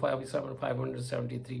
573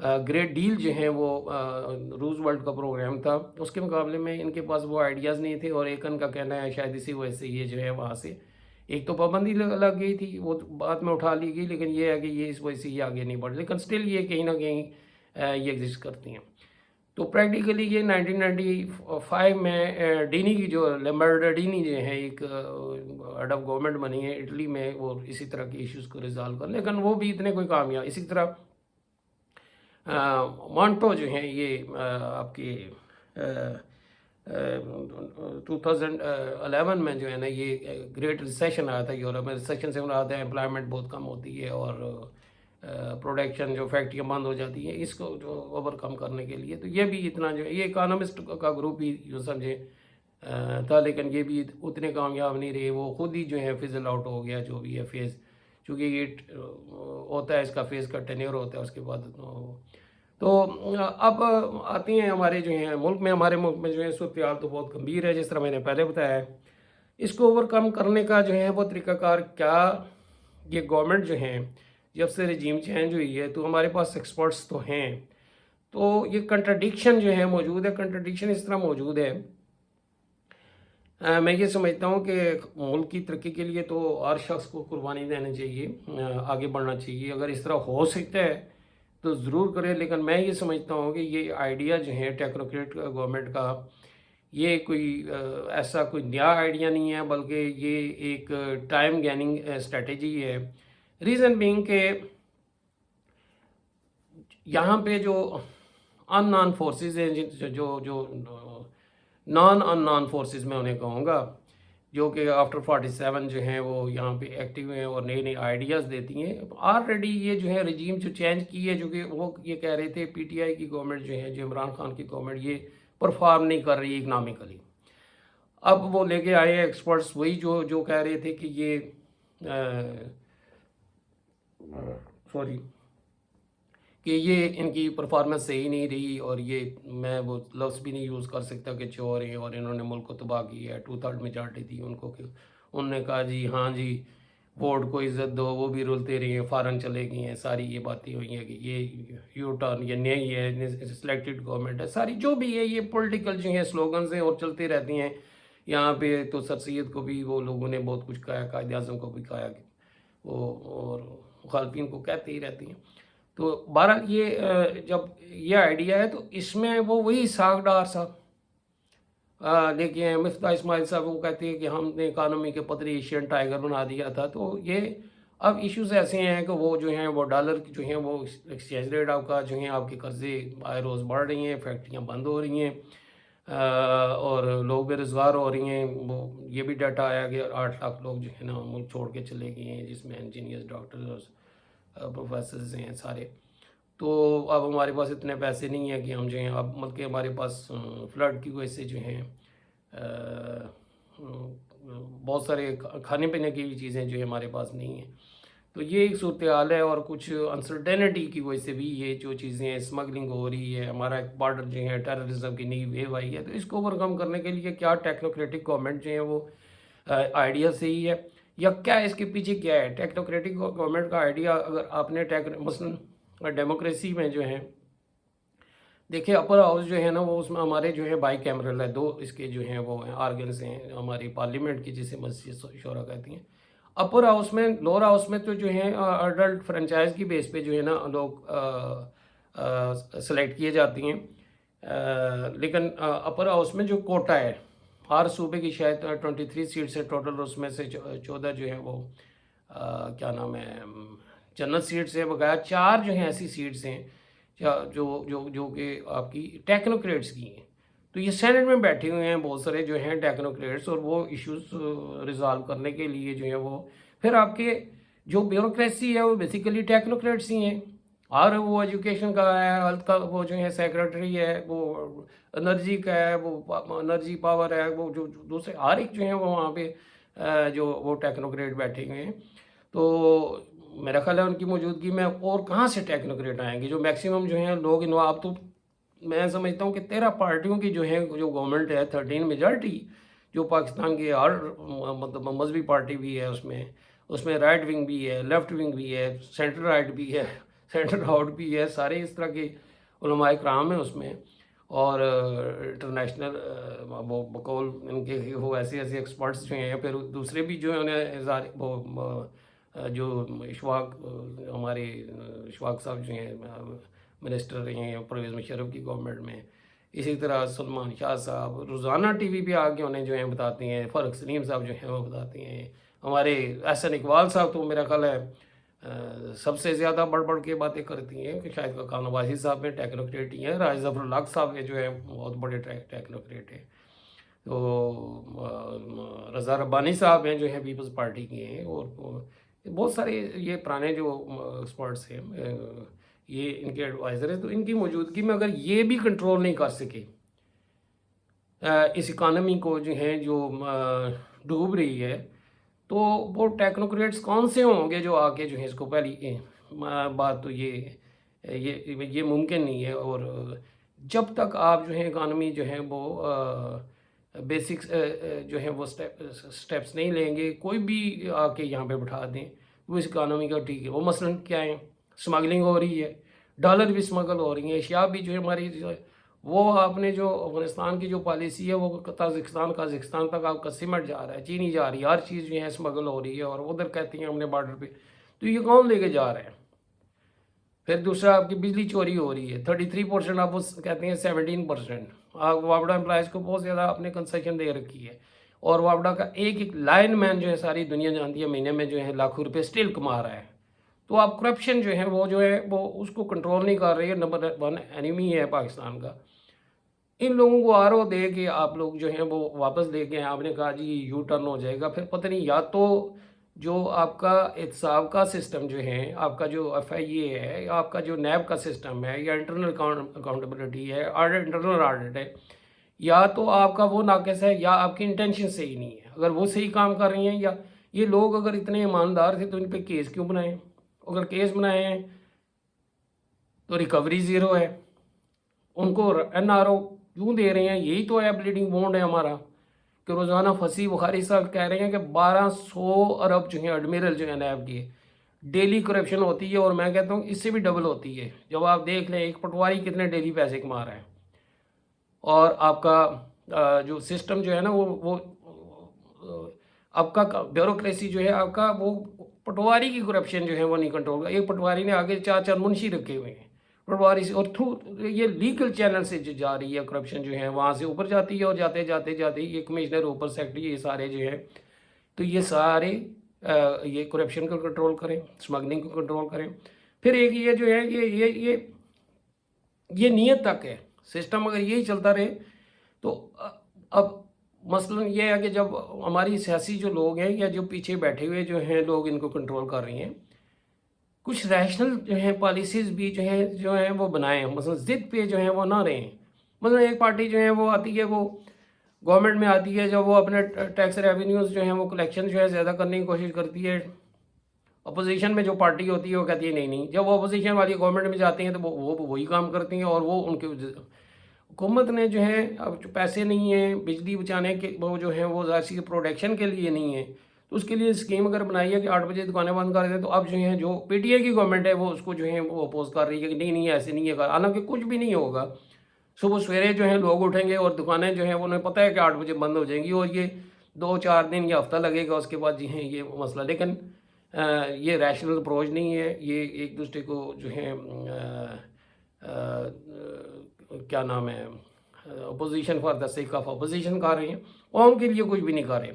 great deal جو ہیں وہ روز ورلڈ کا پروگرام تھا، اس کے مقابلے میں ان کے پاس وہ آئیڈیاز نہیں تھے، اور ایکن کا کہنا ہے شاید اسی وجہ سے یہ جو ہے وہاں سے ایک تو پابندی لگ گئی تھی، وہ بعد میں اٹھا لی گئی، لیکن یہ ہے کہ یہ اس وجہ سے یہ آگے نہیں بڑھ، لیکن سٹل یہ کہیں نہ کہیں یہ ایگزسٹ کرتی ہیں۔ تو پریکٹیکلی یہ 1995 میں ڈینی کی جو لیمبرڈینی جو ہے ایک ہیڈ آف گورنمنٹ بنی ہے اٹلی میں، وہ اسی طرح کے ایشوز کو ریزالو کر، لیکن وہ بھی اتنے کوئی کامیاب۔ اسی طرح مانٹو جو ہیں یہ آپ کے 2011 میں جو ہے نا یہ گریٹ ریسیشن آیا تھا یورپ میں، ریسیشن سے مراد ہے امپلائمنٹ بہت کم ہوتی ہے اور پروڈکشن جو فیکٹریاں بند ہو جاتی ہیں، اس کو جو اوور کم کرنے کے لیے، تو یہ بھی اتنا جو ہے یہ اکانومسٹ کا گروپ ہی جو سمجھے تھا، لیکن یہ بھی اتنے کامیاب نہیں رہے، وہ خود ہی جو ہے فزل آؤٹ ہو گیا جو بھی ہے فیز، چونکہ یہ ہوتا ہے اس کا فیز کا ٹینیور ہوتا ہے اس کے بعد۔ تو اب آتے ہیں ہمارے جو ہیں ملک میں، ہمارے ملک میں جو ہے صورتحال تو بہت گمبھیر ہے، جس طرح میں نے پہلے بتایا ہے۔ اس کو اوور کم کرنے کا جو ہے وہ طریقہ کار کیا، یہ گورنمنٹ جو ہیں جب سے رجیم چینج ہوئی ہے تو ہمارے پاس ایکسپرٹس تو ہیں، تو یہ کنٹرڈکشن جو ہے موجود ہے، کنٹرڈکشن اس طرح موجود ہے، میں یہ سمجھتا ہوں کہ ملک کی ترقی کے لیے تو ہر شخص کو قربانی دینا چاہیے، آگے بڑھنا چاہیے، اگر اس طرح ہو سکتا ہے تو ضرور کرے، لیکن میں یہ سمجھتا ہوں کہ یہ آئیڈیا جو ہے ٹیکنوکریٹ گورنمنٹ کا، یہ کوئی ایسا کوئی نیا آئیڈیا نہیں ہے، بلکہ یہ ایک ٹائم گیننگ اسٹریٹجی ہے۔ ریزن بینگ کہ یہاں پہ جو نان فورسز ہیں، جو نان فورسز میں انہیں کہوں گا، جو کہ آفٹر 47 جو ہیں وہ یہاں پہ ایکٹیو ہیں اور نئے نئے آئیڈیاز دیتی ہیں۔ آلریڈی یہ جو ہے رجیم جو چینج کی ہے، جو کہ وہ یہ کہہ رہے تھے پی ٹی آئی کی گورنمنٹ جو ہے، جو عمران خان کی گورنمنٹ، یہ پرفارم نہیں کر رہی اکنامکلی۔ اب وہ لے کے آئے ایکسپرٹس وہی جو کہہ رہے تھے کہ یہ کہ یہ ان کی پرفارمنس صحیح نہیں رہی، اور یہ میں وہ لفظ بھی نہیں یوز کر سکتا کہ چور ہیں اور انہوں نے ملک کو تباہ کیا ہے، 2/3 میجارٹی تھی ان کو، کہ انہوں نے کہا جی ہاں جی ووٹ کو عزت دو، وہ بھی رلتے رہے ہیں، فارن چلے گئی ہیں، ساری یہ باتیں ہوئی ہیں کہ یہ یو ٹرن، یہ نئی ہے، سلیکٹڈ گورنمنٹ ہے، ساری جو بھی ہے یہ پولیٹیکل جو ہیں سلوگنز ہیں اور چلتے رہتی ہیں۔ یہاں پہ تو سر سید کو بھی وہ لوگوں نے بہت کچھ کہا، قائد اعظم کو بھی کہا، وہ اور مخالفین کو کہتے ہی رہتی ہیں۔ تو بہرحال یہ جب یہ آئیڈیا ہے تو اس میں وہ وہی ساغ ڈار صاحب دیکھیں مفتاح اسماعیل صاحب وہ کہتے ہیں کہ ہم نے اکانومی کے پتری ایشین ٹائیگر بنا دیا تھا، تو یہ اب ایشوز ایسے ہیں کہ وہ جو ہیں وہ ڈالر جو ہیں وہ ایکسچینج ریٹ آپ کا جو ہیں آپ کے قرضے آئے روز بڑھ رہی ہیں، فیکٹریاں بند ہو رہی ہیں، اور لوگ بے روزگار ہو رہی ہیں۔ وہ یہ بھی ڈیٹا آیا کہ 8 لاکھ لوگ جو ہے نا ملک چھوڑ کے چلے گئے ہیں، جس میں انجینئرز، ڈاکٹرز، پروفیسرز ہیں سارے۔ تو اب ہمارے پاس اتنے پیسے نہیں ہیں کہ ہم جو ہیں، اب ملک ہمارے پاس فلڈ کی وجہ سے جو ہیں بہت سارے کھانے پینے کی بھی چیزیں جو ہے ہمارے پاس نہیں ہیں، تو یہ ایک صورتحال ہے، اور کچھ انسرٹینٹی کی وجہ سے بھی یہ جو چیزیں اسمگلنگ ہو رہی ہے، ہمارا ایک بارڈر جو ہے ٹیررزم کی نئی ویو آئی ہے، تو اس کو اوور کم کرنے کے لیے کیا ٹیکنوکریٹک گورنمنٹ جو ہے وہ آئیڈیا صحیح ہے، یا کیا اس کے پیچھے کیا ہے ٹیکنوکریٹک گورنمنٹ کا آئیڈیا؟ اگر آپ نے مثلاً ڈیموکریسی میں جو ہے دیکھیں اپر ہاؤس جو ہے نا وہ اس میں ہمارے جو ہے بائی کیمرل ہے، 2 اس کے جو ہیں وہ آرگنز ہیں ہماری پارلیمنٹ کی، جسے مسجد شورا کہتی ہیں۔ اپر ہاؤس میں، لوور ہاؤس میں تو جو ہے اڈلٹ فرنچائز کی بیس پہ جو ہے نا لوگ سلیکٹ کیے جاتی ہیں، لیکن اپر ہاؤس میں جو کوٹا ہے ہر صوبے کی شاید 23 سیٹس ہے ٹوٹل، اس میں سے 14 جو ہیں وہ کیا نام ہے جنت سیٹس ہیں، بقایا 4 جو ہیں ایسی سیٹس ہیں جو کہ آپ کی ٹیکنوکریٹس کی ہیں۔ تو یہ سینٹ میں بیٹھے ہوئے ہیں بہت سارے جو ہیں ٹیکنوکریٹس، اور وہ ایشوز ریزالو کرنے کے لیے جو ہے وہ پھر آپ کے جو بیوروکریسی ہے وہ بیسیکلی ٹیکنوکریٹس ہی ہیں، اور وہ ایجوکیشن کا ہے، ہیلتھ کا وہ جو ہے سیکرٹری ہے، وہ انرجی کا ہے، وہ انرجی پاور ہے، وہ جو دوسرے ہر ایک جو ہیں وہ وہاں پہ جو وہ ٹیکنوکریٹ بیٹھے ہوئے ہیں۔ تو میرا خیال ہے ان کی موجودگی میں اور کہاں سے ٹیکنوکریٹ آئیں گے؟ جو میکسیمم جو ہیں لوگ اب تو میں سمجھتا ہوں کہ 13 پارٹیوں کی جو ہے جو گورنمنٹ ہے، 13 میجارٹی جو پاکستان کی ہر مطلب مذہبی پارٹی بھی ہے، اس میں رائٹ ونگ بھی ہے، لیفٹ ونگ بھی ہے، سینٹر رائٹ بھی ہے، سینٹر آؤٹ بھی ہے، سارے اس طرح کے علماء کرام ہیں اس میں، اور انٹرنیشنل وہ بقول ان کے وہ ایسے ایکسپرٹس جو ہیں، پھر دوسرے بھی جو ہیں وہ جو اشفاق ہمارے اشفاق صاحب جو ہیں منسٹر رہے ہیں پرویز مشرف کی گورنمنٹ میں، اسی طرح سلمان شاہ صاحب روزانہ ٹی وی پہ آ کے انہیں جو ہیں بتاتے ہیں، فرق سلیم صاحب جو ہیں وہ بتاتے ہیں، ہمارے احسن اقبال صاحب تو میرا خیال ہے سب سے زیادہ بڑھ کے باتیں کرتی ہیں، کہ شاید خان نوازی صاحب میں ٹیکنوکریٹ ہی ہیں، راج ظفر الحق صاحب جو ہیں بہت بڑے ٹیکنوکریٹ ہیں، تو رضا ربانی صاحب ہیں جو ہیں پیپلز پارٹی کے ہیں، اور بہت سارے یہ پرانے جو ایکسپرٹس ہیں یہ ان کے ایڈوائزر ہیں، تو ان کی موجودگی میں اگر یہ بھی کنٹرول نہیں کر سکے اس اکانومی کو جو ہے جو ڈوب رہی ہے، تو وہ ٹیکنوکریٹس کون سے ہوں گے جو آ کے جو ہے اس کو پہلی بات تو یہ ممکن نہیں ہے، اور جب تک آپ جو ہے اکانومی جو ہے وہ بیسکس جو ہے وہ سٹیپس نہیں لیں گے، کوئی بھی آ کے یہاں پہ بٹھا دیں وہ اس اکانومی کا ٹھیک ہے، وہ مثلاً کیا ہے، سمگلنگ ہو رہی ہے، ڈالر بھی سمگل ہو رہی ہیں، اشیاء بھی جو ہے ہماری وہ آپ نے جو افغانستان کی جو پالیسی ہے وہ قازقستان تک آپ کا سمٹ جا رہا ہے، چینی جا رہی ہے، ہر چیز جو ہے سمگل ہو رہی ہے، اور ادھر کہتی ہیں ہم نے بارڈر پہ، تو یہ کون لے کے جا رہے ہیں؟ پھر دوسرا آپ کی بجلی چوری ہو رہی ہے، 33% آپ وہ کہتے ہیں 17%، آپ وابڈا امپلائز کو بہت زیادہ آپ نے کنسیشن دے رکھی ہے، اور وابڈا کا ایک لائن مین جو ہے ساری دنیا جانتی ہے مہینے میں جو ہے لاکھوں روپے سٹل کما رہا ہے، تو آپ کرپشن جو ہے وہ اس کو کنٹرول نہیں کر رہی ہے، نمبر 1 اینیمی ہے پاکستان کا، ان لوگوں کو آر او دے کے آپ لوگ جو ہیں وہ واپس لے کے ہیں، آپ نے کہا جی یو ٹرن ہو جائے گا، پھر پتہ نہیں یا تو جو آپ کا احتساب کا سسٹم جو ہے، آپ کا جو ایف آئی اے ہے، یا آپ کا جو نیب کا سسٹم ہے، یا انٹرنل اکاؤنٹیبلٹی ہے، انٹرنل آڈٹ ہے، یا تو آپ کا وہ ناقص ہے، یا آپ کی انٹینشن صحیح نہیں ہے، اگر وہ صحیح کام کر رہی ہیں، یا یہ لوگ اگر اتنے ایماندار تھے تو ان پہ کیس کیوں بنائیں؟ اگر کیس بنائے ہیں تو ریکوری زیرو ہے، ان کو این آر او کیوں دے رہے ہیں؟ یہی تو ہے بلیڈنگ بونڈ ہے ہمارا، کہ روزانہ فصیح بخاری صاحب کہہ رہے ہیں کہ 1200 ارب جو ہیں ایڈمیرل جو ہیں نیب کی ڈیلی کرپشن ہوتی ہے، اور میں کہتا ہوں اس سے بھی ڈبل ہوتی ہے، جب آپ دیکھ لیں ایک پٹواری کتنے ڈیلی پیسے کما رہا ہے، اور آپ کا جو سسٹم جو ہے نا وہ آپ کا بیوروکریسی جو ہے آپ کا وہ پٹواری کی کرپشن جو ہے وہ نہیں کنٹرول، ایک پٹواری نے آگے 4 منشی رکھے ہوئے ہیں پٹواری سے، اور تھرو یہ لیگل چینل سے جو جا رہی ہے کرپشن جو ہے وہاں سے اوپر جاتی ہے، اور جاتے جاتے یہ کمشنر اوپر سیکٹری یہ سارے جو ہے، تو یہ سارے یہ کرپشن کو کنٹرول کریں، سمگلنگ کو کنٹرول کریں، پھر ایک یہ جو ہے یہ نیت تک ہے سسٹم، اگر یہی چلتا رہے تو اب مثلا یہ ہے کہ جب ہماری سیاسی جو لوگ ہیں یا جو پیچھے بیٹھے ہوئے جو ہیں لوگ ان کو کنٹرول کر رہے ہیں، کچھ ریشنل جو ہیں پالیسیز بھی جو ہیں وہ بنائیں، مثلا ضد پہ جو ہیں وہ نہ رہیں، مثلا ایک پارٹی جو ہے وہ آتی ہے، وہ گورنمنٹ میں آتی ہے، جب وہ اپنے ٹیکس ریونیوز جو ہیں وہ کلیکشن جو ہے زیادہ کرنے کی کوشش کرتی ہے، اپوزیشن میں جو پارٹی ہوتی ہے وہ کہتی ہے نہیں، جب وہ اپوزیشن والی گورنمنٹ میں جاتے ہیں تو وہ وہی کام کرتی ہیں، اور وہ ان کے حکومت نے جو ہے اب جو پیسے نہیں ہیں بجلی بچانے کے، وہ جو ہیں وہ ذاتی پروڈکشن کے لیے نہیں ہیں، تو اس کے لیے اسکیم اگر بنائی ہے کہ 8 بجے دکانیں بند کر دیں، تو اب جو ہیں جو پی ٹی آئی کی گورنمنٹ ہے وہ اس کو جو ہے وہ اپوز کر رہی ہے کہ نہیں ایسے نہیں ہے، حالانکہ کچھ بھی نہیں ہوگا، صبح سویرے جو ہیں لوگ اٹھیں گے اور دکانیں جو ہیں انہیں پتہ ہے کہ 8 بجے بند ہو جائیں گی، اور یہ 2-4 دن یا ہفتہ لگے گا، اس کے بعد جو ہیں یہ مسئلہ، لیکن یہ ریشنل اپروچ نہیں ہے، یہ ایک دوسرے کو جو ہے کیا نام ہے opposition for the sake of opposition کر رہے ہیں، قوم کے لیے کچھ بھی نہیں کر رہے،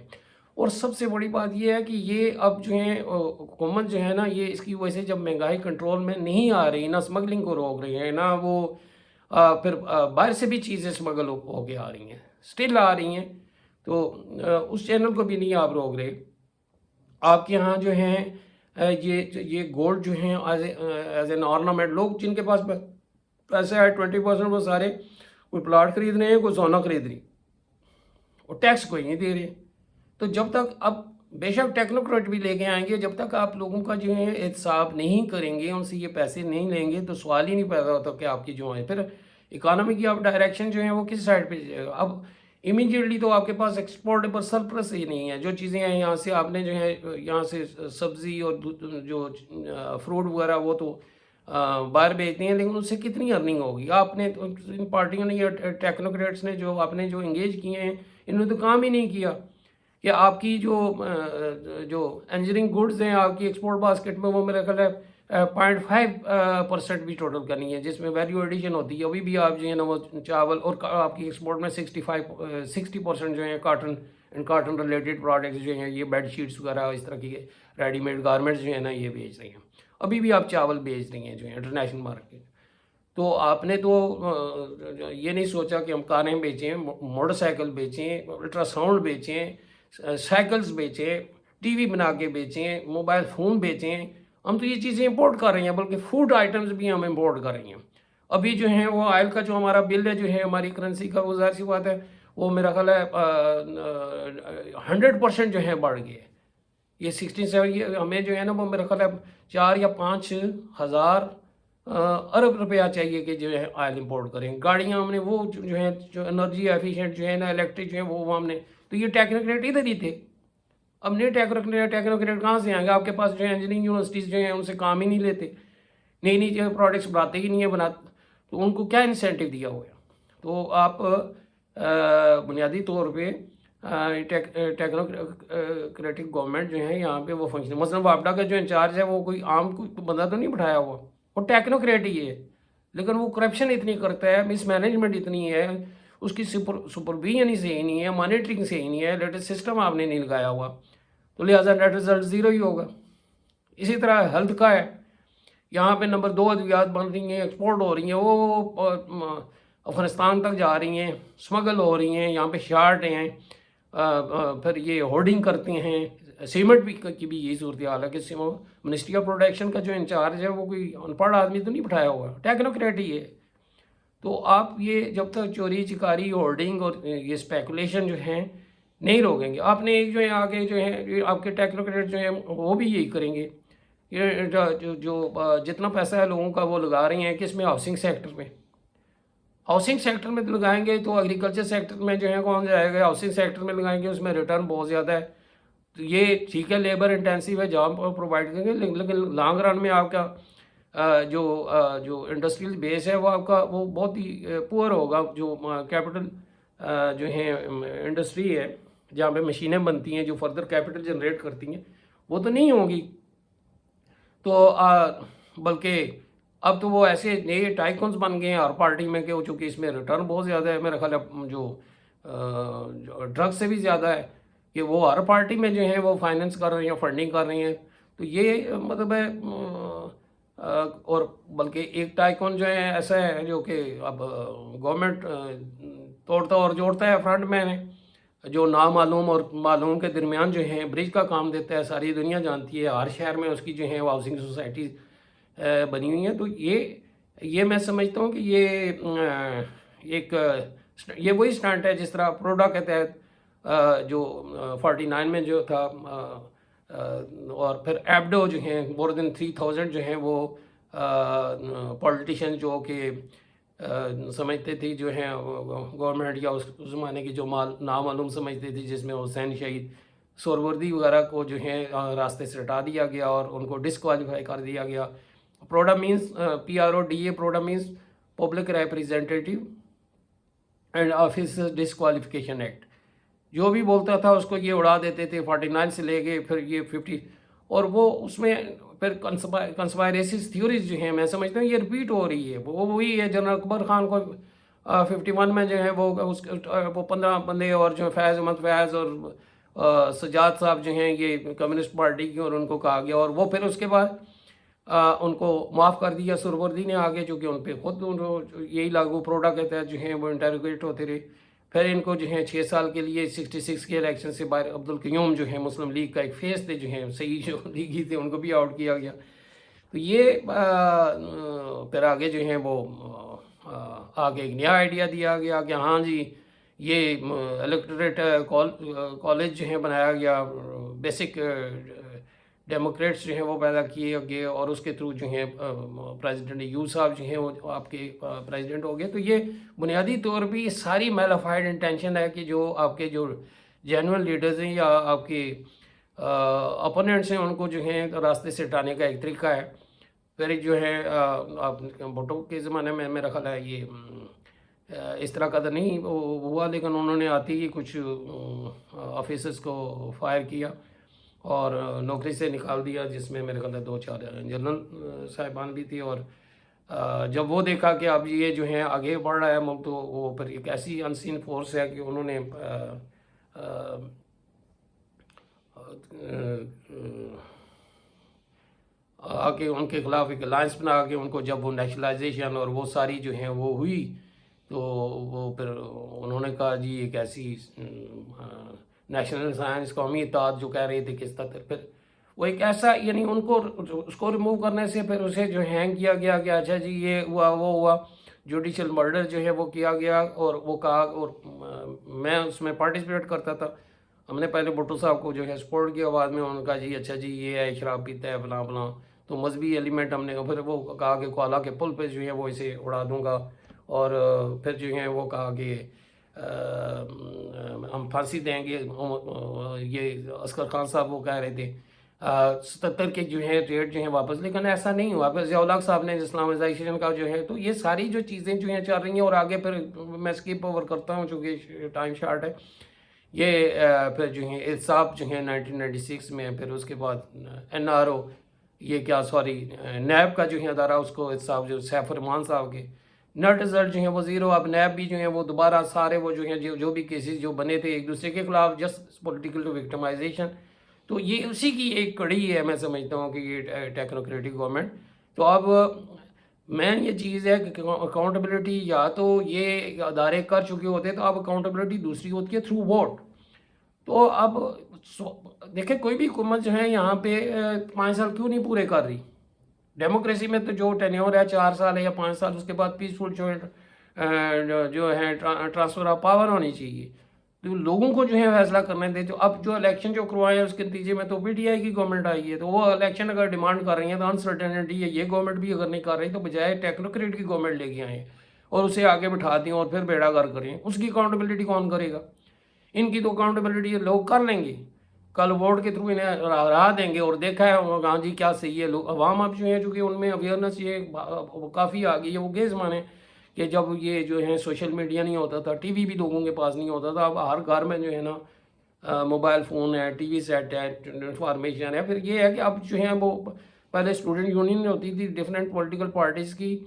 اور سب سے بڑی بات یہ ہے کہ یہ اب جو ہے حکومت جو ہے نا، یہ اس کی وجہ سے جب مہنگائی کنٹرول میں نہیں آ رہی، نہ اسمگلنگ کو روک رہی ہیں، نہ وہ پھر باہر سے بھی چیزیں اسمگل ہو کے آ رہی ہیں، سٹل آ رہی ہیں، تو اس چینل کو بھی نہیں آپ روک رہے، آپ کے ہاں جو ہیں یہ گولڈ جو ہیں ایز این آرنامنٹ، لوگ جن کے پاس پیسے ہے 20% وہ سارے کوئی پلاٹ خرید رہے ہیں، کوئی سونا خرید رہی، اور ٹیکس کوئی نہیں دے رہے، تو جب تک اب بے شک ٹیکنوکریٹ بھی لے کے آئیں گے، جب تک آپ لوگوں کا جو ہے احتساب نہیں کریں گے، ان سے یہ پیسے نہیں لیں گے، تو سوال ہی نہیں پیدا ہوتا کہ آپ کی جو ہے پھر اکانومی کی آپ ڈائریکشن جو ہے وہ کس سائڈ پہ جائے گا۔ اب امیجیٹلی تو آپ کے پاس ایکسپورٹیبل سرپلس ہی نہیں ہے، جو چیزیں ہیں یہاں سے آپ نے جو ہے یہاں سے سبزی اور جو فروٹ وغیرہ وہ تو باہر بھیجتے ہیں، لیکن اس سے کتنی ارننگ ہوگی؟ آپ نے ان پارٹیوں نے یا ٹیکنوکریٹس نے جو آپ نے جو انگیج کیے ہیں، انہوں نے تو کام ہی نہیں کیا کہ آپ کی جو انجینئرنگ گڈز ہیں آپ کی ایکسپورٹ باسکٹ میں، وہ میرا خیال ہے 0.5% بھی ٹوٹل کرنی ہے، جس میں ویلیو ایڈیشن ہوتی ہے. ابھی بھی آپ جو ہے نا وہ چاول اور آپ کی ایکسپورٹ میں 60% جو ہیں cotton and cotton related products جو ہیں، یہ بیڈ شیٹس وغیرہ اس طرح کی ریڈی میڈ گارمنٹس جو ہیں نا یہ بیچ رہی ہیں. ابھی بھی آپ چاول بیچ رہی ہیں جو ہے انٹرنیشنل مارکیٹ. تو آپ نے تو یہ نہیں سوچا کہ ہم کاریں بیچیں، موٹر سائیکل بیچیں، الٹرا ساؤنڈ بیچیں، سائیکلز بیچیں، ٹی وی بنا کے بیچیں، موبائل فون بیچیں. ہم تو یہ چیزیں امپورٹ کر رہے ہیں، بلکہ فوڈ آئٹمز بھی ہم امپورٹ کر رہے ہیں. ابھی جو ہیں وہ آئل کا جو ہمارا بل ہے جو ہے ہماری کرنسی کا، وہ ظاہر سی بات ہے وہ میرا خیال ہے 100% جو ہے بڑھ گئے. یہ 67 یہ ہمیں جو ہے نا وہ میرا خیال ہے 4 یا 5 ہزار ارب روپیہ چاہیے کہ جو ہے آئل امپورٹ کریں. گاڑیاں ہم نے وہ جو ہیں جو انرجی ایفیشینٹ جو ہے نا الیکٹرک جو ہے وہ ہم نے، تو یہ ٹیکنوکریٹ ادھر ہی تھے. اب نئے ٹیکنوکریٹ کہاں سے آئیں گے؟ آپ کے پاس جو ہے انجینئرنگ یونیورسٹیز جو ہیں ان سے کام ہی نہیں لیتے، نئی نئی جو پروڈکٹس بناتے ہی نہیں ہیں بناتے، تو ان کو کیا انسینٹیو دیا ہوا ہے؟ تو آپ بنیادی طور پہ ٹیکنوکریٹک گورنمنٹ جو ہے یہاں پہ وہ فنکشن، مثلا واپڈا کا جو انچارج ہے وہ کوئی عام کوئی بندہ تو نہیں بٹھایا ہوا، وہ ٹیکنوکریٹ ہی ہے، لیکن وہ کرپشن اتنی کرتا ہے، مس مینجمنٹ اتنی ہے، اس کی سپرویژن ہی صحیح نہیں ہے، مانیٹرنگ صحیح نہیں ہے، لیٹسٹ سسٹم آپ نے نہیں لگایا ہوا، تو لہٰذا نیٹ رزلٹ زیرو ہی ہوگا. اسی طرح ہیلتھ کا ہے، یہاں پہ نمبر 2 ادویات بن رہی ہیں، ایکسپورٹ ہو رہی ہیں، وہ افغانستان تک جا رہی ہیں، سمگل ہو رہی ہیں، یہاں پہ شارٹ ہیں. پھر یہ ہورڈنگ کرتے ہیں. سیمنٹ بھی کی بھی یہی صورتحال ہے کہ منسٹری آف پروڈکشن کا جو انچارج ہے وہ کوئی ان پڑھ آدمی تو نہیں بٹھایا ہوا، ٹیکنوکریٹ ہی ہے. تو آپ یہ جب تک چوری چکاری ہورڈنگ اور یہ اسپیکولیشن جو ہیں نہیں روکیں گے، آپ نے ایک جو ہے آگے جو ہے آپ کے ٹیکنوکریٹ جو ہیں وہ بھی یہی کریں گے. یہ جو جتنا پیسہ ہے لوگوں کا وہ لگا رہے ہیں کس میں؟ ہاؤسنگ سیکٹر میں. ہاؤسنگ سیکٹر میں لگائیں گے تو ایگریکلچر سیکٹر میں جو ہے کون جائے گا؟ ہاؤسنگ سیکٹر میں لگائیں گے، اس میں ریٹرن بہت زیادہ ہے. تو یہ ٹھیک ہے لیبر انٹینسیو ہے، جاب پرووائڈ کریں گے، لیکن لانگ رن میں آپ کا جو انڈسٹریل بیس ہے وہ آپ کا وہ بہت ہی پور ہوگا. جو کیپٹل جو ہیں انڈسٹری ہے جہاں پہ مشینیں بنتی ہیں جو فردر کیپٹل جنریٹ کرتی ہیں وہ تو نہیں ہوں گی. تو بلکہ اب تو وہ ایسے نئے ٹائکونز بن گئے ہیں ہر پارٹی میں کہ چونکہ اس میں ریٹرن بہت زیادہ ہے، میرا خیال ہے جو ڈرگ سے بھی زیادہ ہے کہ وہ ہر پارٹی میں جو ہیں وہ فائننس کر رہے ہیں، فنڈنگ کر رہے ہیں. تو یہ مطلب ہے اور بلکہ ایک ٹائکون جو ہے ایسا ہے جو کہ اب گورنمنٹ توڑتا اور جوڑتا ہے، فرنٹ مین ہے جو نامعلوم اور معلوم کے درمیان جو ہیں برج کا کام دیتا ہے. ساری دنیا جانتی ہے، ہر شہر میں اس کی جو ہیں وہ ہاؤسنگ سوسائٹیز بنی ہوئی ہیں. تو یہ میں سمجھتا ہوں کہ یہ وہی سٹنٹ ہے جس طرح پروڈا کے تحت جو 49 میں جو تھا، اور پھر ایبڈو جو ہیں مور دین 3000 جو ہیں وہ پولیٹیشین جو کہ سمجھتے تھے جو ہیں گورنمنٹ یا اس زمانے کی جو نامعلوم سمجھتے تھے، جس میں حسین شہید سہروردی وغیرہ کو جو ہیں راستے سے ہٹا دیا گیا اور ان کو ڈسکوالیفائی کر دیا گیا. PRODA means PRODA، PRODA means public representative and office disqualification act. جو بھی بولتا تھا اس کو یہ اڑا دیتے تھے. 49 سے لے کے پھر یہ 50، اور وہ اس میں پھر کنسپائریسز تھیوریز جو ہیں میں سمجھتا ہوں یہ رپیٹ ہو رہی ہے. وہ وہی ہے جنرل اکبر خان کو 51 میں جو ہے وہ 15 بندے اور جو فیض احمد فیض اور سجاد صاحب جو ہیں یہ کمیونسٹ پارٹی کی، اور ان کو کہا گیا، اور وہ پھر اس کے بعد ان کو معاف کر دیا سہروردی نے آگے، چونکہ ان پہ خود یہی لاگو پروڈا کے تحت جو ہیں وہ انٹروگیٹ ہوتے رہے. پھر ان کو جو ہیں 6 سال کے لیے 66 کے الیکشن سے باہر عبدالقیوم جو ہیں مسلم لیگ کا ایک فیس تھے جو ہیں صحیح جو لیگی تھے ان کو بھی آؤٹ کیا گیا. تو یہ پھر آگے جو ہیں وہ آگے ایک نیا آئیڈیا دیا گیا کہ ہاں جی یہ الیکٹوریٹ کالج جو ہیں بنایا گیا، بیسک ڈیموکریٹس جو ہیں وہ پیدا کیے گئے، اور اس کے تھرو جو ہیں پریزیڈنٹ ایوب صاحب جو ہیں وہ آپ کے پریزیڈنٹ ہو گئے. تو یہ بنیادی طور پہ یہ ساری میلافائڈ انٹینشن ہے کہ جو آپ کے جو جینول لیڈرز ہیں یا آپ کے اپوننٹس ہیں ان کو جو ہیں راستے سے ہٹانے کا ایک طریقہ ہے. پھر جو ہے آپ بھٹو کے زمانے میں میرا خیال ہے یہ اس طرح کا تو نہیں ہوا، لیکن انہوں نے آتی ہی کچھ آفیسرس کو فائر کیا اور نوکری سے نکال دیا، جس میں میرے خیال ہے 2-4 جنرل صاحبان بھی تھے۔ اور جب وہ دیکھا کہ اب یہ جو ہے آگے بڑھ رہا ہے ملک، تو وہ پھر ایک ایسی انسین فورس ہے کہ انہوں نے آ کے ان کے خلاف ایک الائنس بنا کے ان کو، جب وہ نیشنلائزیشن اور وہ ساری جو ہیں وہ ہوئی، تو وہ پھر انہوں نے کہا جی ایک ایسی نیشنل سائنس قومی اطاعت جو کہہ رہے تھے کس طرح، پھر وہ ایک ایسا یعنی ان کو اس کو ریموو کرنے سے پھر اسے جو ہینگ کیا گیا کہ اچھا جی یہ ہوا وہ ہوا، جوڈیشل مرڈر جو ہے وہ کیا گیا۔ اور وہ کہا، اور میں اس میں پارٹیسپیٹ کرتا تھا، ہم نے پہلے بھٹو صاحب کو جو ہے سپورٹ کیا، بعد میں انہوں نے کہا جی اچھا جی یہ ہے شراب پیتا ہے فلاں فلاں، تو مذہبی ایلیمنٹ ہم نے پھر وہ کہا کہ کوالا کے پل پہ جو ہے وہ اسے اڑا دوں گا، اور پھر جو ہے وہ کہا کہ ہم پھانسی دیں گے۔ یہ عسکر خان صاحب وہ کہہ رہے تھے 77 کے جو ہے ریٹ جو ہیں واپس، لیکن ایسا نہیں ہوا۔ پھر ضیاء الحق صاحب نے اسلامائزیشن کا جو ہے، تو یہ ساری جو چیزیں جو ہیں چل رہی ہیں، اور آگے پھر میں اسکپ اوور کرتا ہوں چونکہ ٹائم شارٹ ہے۔ یہ پھر جو ہے احتساب جو ہے 1996 میں، پھر اس کے بعد NRO یہ کیا سوری نیب کا جو ہے ادارہ، اس کو احتساب جو سیف الرحمان صاحب کے نیٹ رزلٹ جو ہیں وہ 0۔ اب نیب بھی جو ہیں وہ دوبارہ سارے وہ جو ہیں جو بھی کیسز جو بنے تھے ایک دوسرے کے خلاف، جسٹ پولیٹیکل وکٹمائزیشن، تو یہ اسی کی ایک کڑی ہے، میں سمجھتا ہوں کہ یہ ٹیکنوکریٹک گورنمنٹ۔ تو اب مین یہ چیز ہے کہ اکاؤنٹیبلٹی یا تو یہ ادارے کر چکے ہوتے، تو اب اکاؤنٹیبلٹی دوسری ہوتی ہے تھرو ووٹ۔ تو اب دیکھیں کوئی بھی حکومت جو ہے یہاں پہ 5 سال کیوں نہیں پورے کر رہی؟ ڈیموکریسی میں تو جو ٹینیور ہے 4 سال ہے یا 5 سال، اس کے بعد پیسفل جو ہے ٹرانسفر آف پاور ہونی چاہیے، تو لوگوں کو جو ہے فیصلہ کرنے دیں۔ تو اب جو الیکشن جو کروائے ہیں اس کے نتیجے میں تو PTI کی گورنمنٹ آئی ہے، تو وہ الیکشن اگر ڈیمانڈ کر رہی ہیں تو انسرٹینٹی ہے، یہ گورنمنٹ بھی اگر نہیں کر رہی تو بجائے ٹیکنوکریٹ کی گورنمنٹ لے کے آئیں اور اسے آگے بٹھا دیں اور پھر بیڑا گر کریں، اس کی اکاؤنٹیبلٹی کون کرے گا؟ ان کی تو اکاؤنٹیبلٹی لوگ کر لیں گے، کل ووٹ کے تھرو انہیں راہ دیں گے، اور دیکھا ہے ہاں جی کیا صحیح ہے۔ لوگ عوام اب جو ہے چونکہ ان میں اویئرنیس یہ کافی آ گئی ہے، وہ گئے زمانے کہ جب یہ جو ہے سوشل میڈیا نہیں ہوتا تھا، ٹی وی بھی لوگوں کے پاس نہیں ہوتا تھا، اب ہر گھر میں جو ہے نا موبائل فون ہے، ٹی وی سیٹ ہے، انفارمیشن ہے۔ پھر یہ ہے کہ اب جو ہے وہ پہلے اسٹوڈنٹ یونین ہوتی تھی ڈفرینٹ پولیٹیکل پارٹیز کی،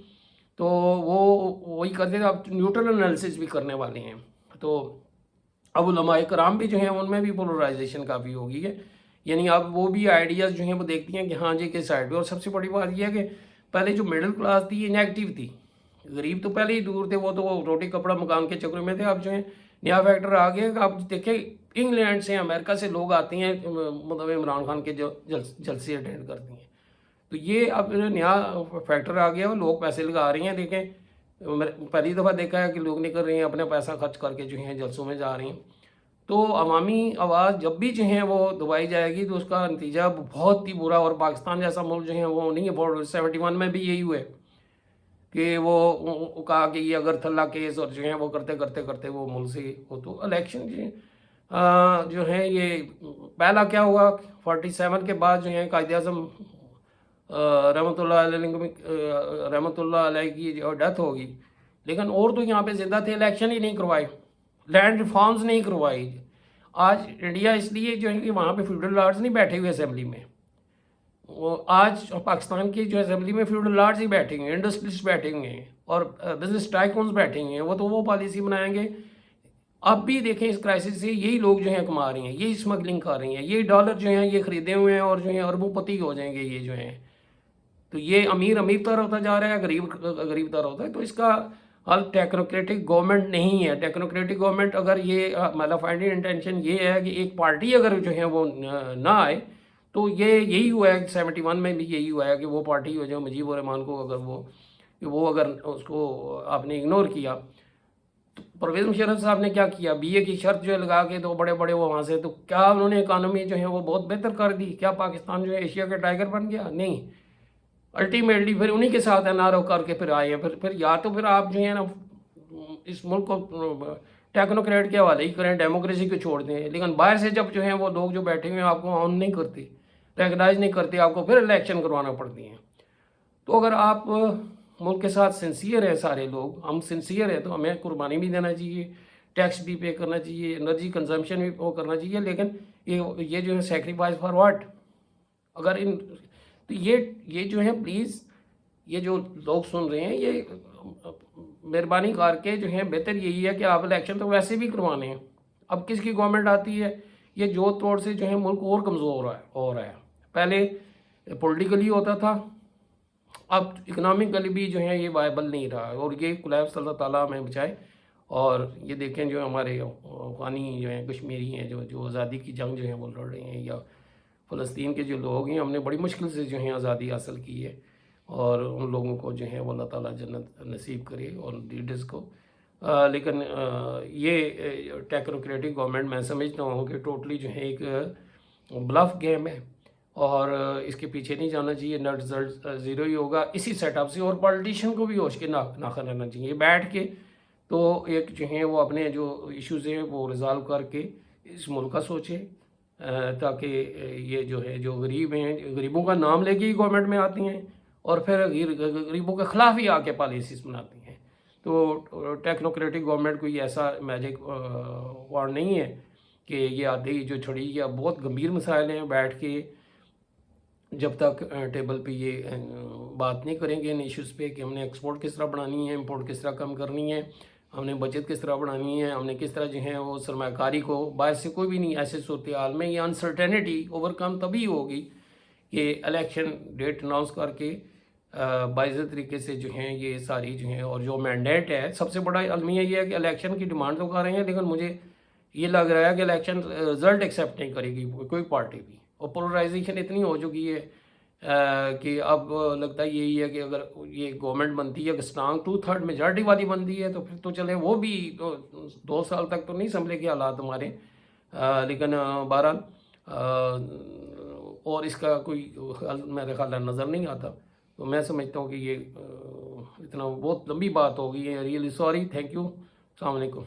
تو وہ وہی کرتے تھے، اب نیوٹرل انالیسس بھی کرنے والے ہیں۔ تو اب علماء کرام بھی جو ہیں ان میں بھی پولرائزیشن کافی ہو گئی ہے، یعنی اب وہ بھی آئیڈیاز جو ہیں وہ دیکھتی ہیں کہ ہاں جی کس سائڈ پہ۔ اور سب سے بڑی بات یہ ہے کہ پہلے جو مڈل کلاس تھی یہ انیکٹیو تھی، غریب تو پہلے ہی دور تھے، وہ تو روٹی کپڑا مکان کے چکر میں تھے۔ اب جو ہے نیا فیکٹر آ گیا کہ اب دیکھیں انگلینڈ سے امریکہ سے لوگ آتے ہیں، مطلب عمران خان کے جو جلسے اٹینڈ کرتی ہیں، تو یہ اب نیا فیکٹر آ گیا، لوگ پیسے لگا رہے ہیں۔ دیکھیں پہلی دفعہ دیکھا ہے کہ لوگ نہیں کر رہے ہیں، اپنے پیسہ خرچ کر کے جو ہیں جلسوں میں جا رہے ہیں۔ تو عوامی آواز جب بھی جو ہیں وہ دبائی جائے گی تو اس کا نتیجہ بہت ہی برا، اور پاکستان جیسا ملک جو ہے وہ نہیں افورڈ۔ 71 میں بھی یہی ہوئے کہ وہ کہا کہ یہ اگر تھلا کیس اور جو ہیں وہ کرتے کرتے کرتے وہ ملک سے ہو، تو الیکشن جو ہے یہ پہلا کیا ہوا 47 کے بعد جو ہے قائد اعظم رحمۃ اللہ علیہ کی جو ڈیتھ ہوگی، لیکن اور تو یہاں پہ زندہ تھے، الیکشن ہی نہیں کروائے، لینڈ ریفارمز نہیں کروائی۔ آج انڈیا اس لیے جو ہے کہ وہاں پہ فیوڈل لارڈز نہیں بیٹھے ہوئے اسمبلی میں، وہ آج پاکستان کی جو اسمبلی میں فیوڈل لارڈز ہی بیٹھے ہوئے ہیں، انڈسٹریلسٹ بیٹھے ہوئے ہیں، اور بزنس ٹائکونز بیٹھے ہوئے ہیں، وہ تو وہ پالیسی بنائیں گے۔ اب بھی دیکھیں اس کرائسس سے یہی لوگ جو ہیں کما رہے ہیں، یہی اسمگلنگ کر رہے ہیں، یہی ڈالر جو ہیں یہ خریدے ہوئے ہیں، اور جو ہیں اربوں پتی ہو جائیں گے یہ جو ہیں۔ تو یہ امیر تر ہوتا جا رہا ہے، غریب تر ہوتا ہے۔ تو اس کا حل ٹیکنوکریٹک گورنمنٹ نہیں ہے۔ ٹیکنوکریٹک گورنمنٹ اگر یہ مالافائڈ انٹینشن یہ ہے کہ ایک پارٹی اگر جو ہے وہ نہ آئے، تو یہی ہوا ہے 71 میں بھی یہی ہوا ہے کہ وہ پارٹی ہو جو مجیب الرحمان کو اگر اس کو آپ نے اگنور کیا، تو پرویز مشرف صاحب نے کیا کیا، BA کی شرط جو لگا کے تو بڑے وہ وہاں سے، تو کیا انہوں نے اکانومی جو ہے وہ بہت بہتر کر دی؟ کیا پاکستان جو ہے ایشیا کا ٹائگر بن گیا؟ نہیں، الٹیمیٹلی پھر انہی کے ساتھ NRO کر کے پھر آئے ہیں۔ پھر یا تو پھر آپ جو ہے نا اس ملک کو ٹیکنوکریٹ کے حوالے ہی کریں، ڈیموکریسی کو چھوڑ دیں، لیکن باہر سے جب جو ہیں وہ لوگ جو بیٹھے ہوئے ہیں آپ کو آن نہیں کرتے، ریکگنائز نہیں کرتے، آپ کو پھر الیکشن کروانا پڑتی ہیں۔ تو اگر آپ ملک کے ساتھ سنسیئر ہیں، سارے لوگ ہم سنسیئر ہیں، تو ہمیں قربانی بھی دینا چاہیے، ٹیکس بھی پے کرنا چاہیے، انرجی کنزمپشن بھی وہ کرنا چاہیے، لیکن یہ جو ہے سیکریفائز فار واٹ؟ اگر تو یہ جو ہے پلیز، یہ جو لوگ سن رہے ہیں، یہ مہربانی کر کے جو ہے بہتر یہی ہے کہ آپ الیکشن تو ویسے بھی کروانے ہیں۔ اب کس کی گورنمنٹ آتی ہے، یہ جوت توڑ سے جو ہے ملک اور کمزور ہو رہا ہے۔ پہلے پولیٹیکلی ہوتا تھا، اب اکنامکلی بھی جو ہے یہ وائبل نہیں رہا، اور یہ کولیپس اللہ تعالیٰ ہمیں بچائے۔ اور یہ دیکھیں جو ہمارے افغانی جو ہیں، کشمیری ہیں، جو آزادی کی جنگ جو ہے وہ لڑ رہے ہیں، یا فلسطین کے جو لوگ ہیں، ہم نے بڑی مشکل سے جو ہیں آزادی حاصل کی ہے، اور ان لوگوں کو جو ہے وہ اللہ تعالیٰ جنت نصیب کرے، اور لیڈرز کو۔ لیکن یہ ٹیکنوکریٹک گورنمنٹ میں سمجھتا ہوں کہ ٹوٹلی جو ہے ایک بلف گیم ہے، اور اس کے پیچھے نہیں جانا چاہیے، نیٹ رزلٹ زیرو ہی ہوگا اسی سیٹ اپ سے۔ اور پولیٹیشین کو بھی ہوش کے ناخن رہنا چاہیے، بیٹھ کے تو ایک جو ہیں وہ اپنے جو ایشوز ہیں وہ ریزالو کر کے اس ملک کا سوچے، تاکہ یہ جو ہے جو غریب ہیں، غریبوں کا نام لے کے ہی گورنمنٹ میں آتی ہیں، اور پھر غریبوں کے خلاف ہی آ کے پالیسیز بناتی ہیں۔ تو ٹیکنوکریٹک گورنمنٹ کوئی ایسا میجک وارڈ نہیں ہے کہ یہ آدھی جو چھڑی یا بہت گمبھیر مسائل ہیں، بیٹھ کے جب تک ٹیبل پہ یہ بات نہیں کریں گے ان ایشوز پہ کہ ہم نے ایکسپورٹ کس طرح بڑھانی ہے، امپورٹ کس طرح کم کرنی ہے، ہم نے بچت کس طرح بڑھانی ہے، ہم نے کس طرح جو ہے وہ سرمایہ کاری کو باعث سے کوئی بھی نہیں ایسے صورتحال میں یہ انسرٹینٹی اوور کم تبھی ہوگی کہ الیکشن ڈیٹ اناؤنس کر کے باضابطہ طریقے سے جو ہیں یہ ساری جو ہیں، اور جو مینڈیٹ ہے سب سے بڑا المیہ یہ ہے کہ الیکشن کی ڈیمانڈ تو کر رہے ہیں، لیکن مجھے یہ لگ رہا ہے کہ الیکشن رزلٹ ایکسیپٹ نہیں کرے گی کوئی پارٹی بھی، اور پولرائزیشن اتنی ہو چکی ہے کہ اب لگتا یہی ہے کہ اگر یہ گورنمنٹ بنتی ہے، اگر اسٹرانگ 2/3 میجارٹی والی بنتی ہے تو پھر تو چلے، وہ بھی 2 سال تک تو نہیں سنبھلے گے حالات ہمارے، لیکن بہرحال اور اس کا کوئی حل میرے خیال میں نظر نہیں آتا۔ تو میں سمجھتا ہوں کہ یہ اتنا بہت لمبی بات ہو گئی ہے، ریئلی سوری، تھینک یو، السلام علیکم۔